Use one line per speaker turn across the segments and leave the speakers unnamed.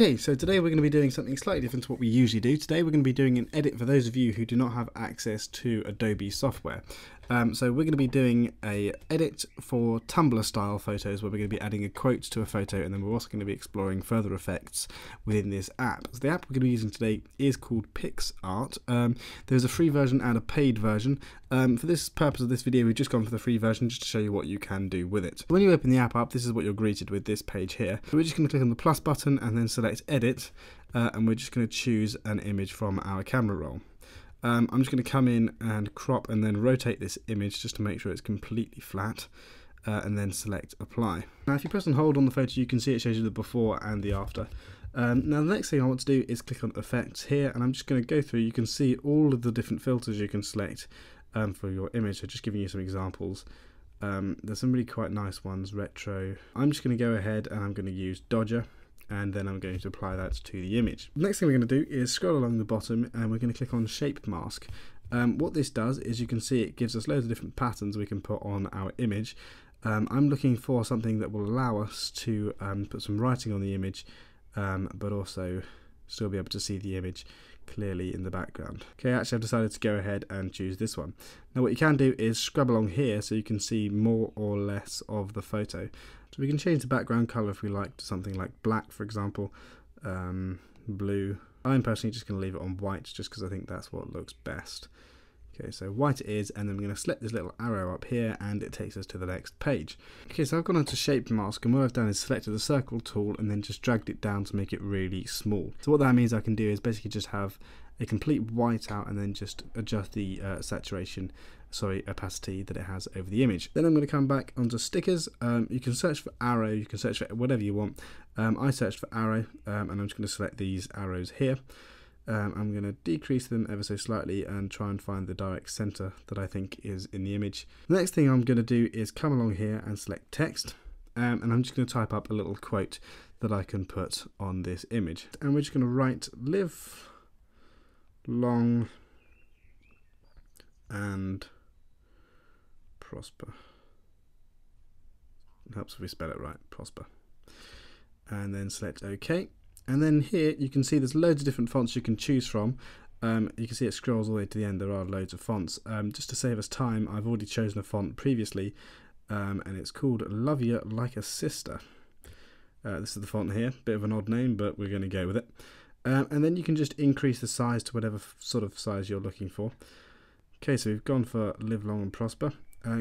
Okay, so today we're going to be doing something slightly different to what we usually do. Today we're going to be doing an edit for those of you who do not have access to Adobe software. So we're going to be doing an edit for TUMBLR style photos where we're going to be adding a quote to a photo, and then we're also going to be exploring further effects within this app. So the app we're going to be using today is called PicsArt. There's a free version and a paid version. For this purpose of this video, we've just gone for the free version just to show you what you can do with it. When you open the app up, this is what you're greeted with, this page here. So we're just going to click on the plus button and then select edit, and we're just going to choose an image from our camera roll. I'm just going to come in and crop and then rotate this image just to make sure it's completely flat, and then select apply. Now if you press and hold on the photo, you can see it shows you the before and the after. Now the next thing I want to do is click on effects here, and I'm just going to go through. You can see all of the different filters you can select for your image, so just giving you some examples. There's some really quite nice ones, retro. I'm just going to go ahead and I'm going to use Dodger, and then I'm going to apply that to the image. The next thing we're going to do is scroll along the bottom and we're going to click on shape mask. What this does is you can see it gives us loads of different patterns we can put on our image. I'm looking for something that will allow us to put some writing on the image, but also still be able to see the image clearly in the background. Okay, actually I've decided to go ahead and choose this one. Now what you can do is scrub along here so you can see more or less of the photo. So we can change the background colour if we like to something like black, for example, blue. I'm personally just going to leave it on white just because I think that's what looks best. Okay, so white it is, and then we're going to select this little arrow up here and it takes us to the next page. Okay, so I've gone onto shape mask, and what I've done is selected the circle tool and then just dragged it down to make it really small. So what that means I can do is basically just have a complete white out and then just adjust the opacity that it has over the image. Then I'm going to come back onto stickers. You can search for arrow, you can search for whatever you want. I searched for arrow, and I'm just going to select these arrows here. I'm going to decrease them ever so slightly and try and find the direct center that I think is in the image. The next thing I'm going to do is come along here and select text, and I'm just going to type up a little quote that I can put on this image. And we're just going to write live long and prosper. It helps if we spell it right, prosper. And then select OK. And then here you can see there's loads of different fonts you can choose from. You can see it scrolls all the way to the end. There are loads of fonts. Just to save us time, I've already chosen a font previously, and it's called Love Ya Like a Sister. This is the font here. Bit of an odd name, but we're going to go with it. And then you can just increase the size to whatever sort of size you're looking for. Okay, so we've gone for Live Long and Prosper.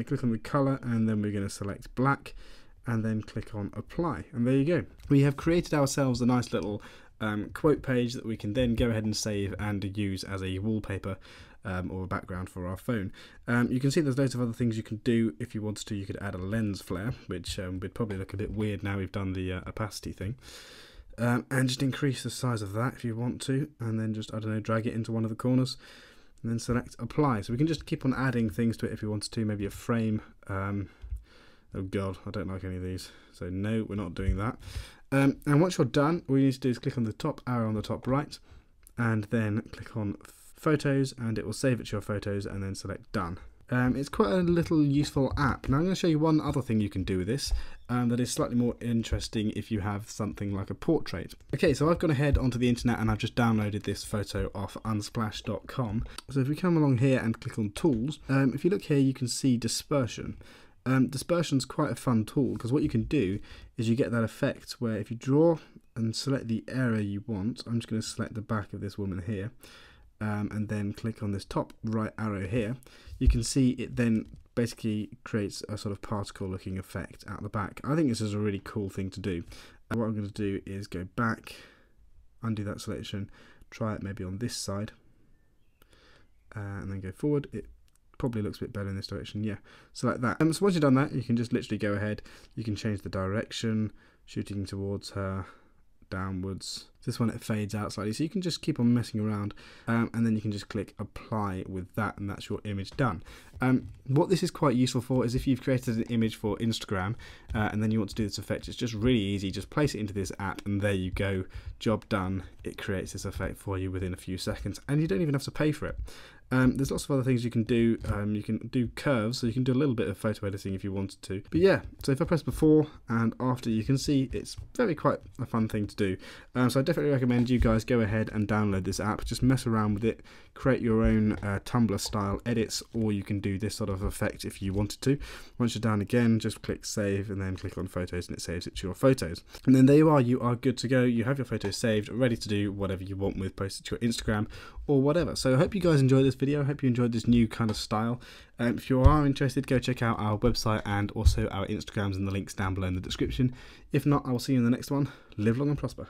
Click on the color, and then we're going to select black, and then click on apply, and there you go. We have created ourselves a nice little quote page that we can then go ahead and save and use as a wallpaper or a background for our phone. You can see there's loads of other things you can do. If you wanted to, you could add a lens flare, which would probably look a bit weird now we've done the opacity thing. And just increase the size of that if you want to, and then just, I don't know, drag it into one of the corners, and then select apply. So we can just keep on adding things to it if you wanted to, maybe a frame. Oh god, I don't like any of these, so no, we're not doing that. And once you're done, all you need to do is click on the top arrow on the top right, and then click on photos, and it will save it to your photos, and then select done. It's quite a little useful app. Now I'm going to show you one other thing you can do with this that is slightly more interesting if you have something like a portrait. Okay, so I've gone ahead onto the internet and I've just downloaded this photo off unsplash.com. So if we come along here and click on tools, if you look here you can see dispersion. Dispersion's quite a fun tool because what you can do is you get that effect where if you draw and select the area you want, I'm just going to select the back of this woman here, and then click on this top right arrow here, you can see it then basically creates a sort of particle looking effect at the back. I think this is a really cool thing to do. What I'm going to do is go back, undo that selection, try it maybe on this side, and then go forward. It probably looks a bit better in this direction, yeah, so like that. So once you've done that, you can just literally go ahead, you can change the direction, shooting towards her, downwards. This one it fades out slightly, so you can just keep on messing around, and then you can just click apply with that, and that's your image done. What this is quite useful for is if you've created an image for Instagram and then you want to do this effect, it's just really easy. Just place it into this app and there you go, job done. It creates this effect for you within a few seconds, and you don't even have to pay for it. There's lots of other things you can do. You can do curves, so you can do a little bit of photo editing if you wanted to. But yeah, so if I press before and after, you can see it's quite a fun thing to do. So I definitely recommend you guys go ahead and download this app. Just mess around with it, create your own Tumblr style edits, or you can do this sort of effect if you wanted to. Once you're done, again, just click save and then click on photos, and it saves it to your photos. And then there you are good to go. You have your photos saved, ready to do whatever you want with, post it to your Instagram or whatever. So I hope you guys enjoyed this video. I hope you enjoyed this new kind of style. If you are interested, go check out our website and also our Instagrams, and the links down below in the description. If not, I will see you in the next one. Live long and prosper.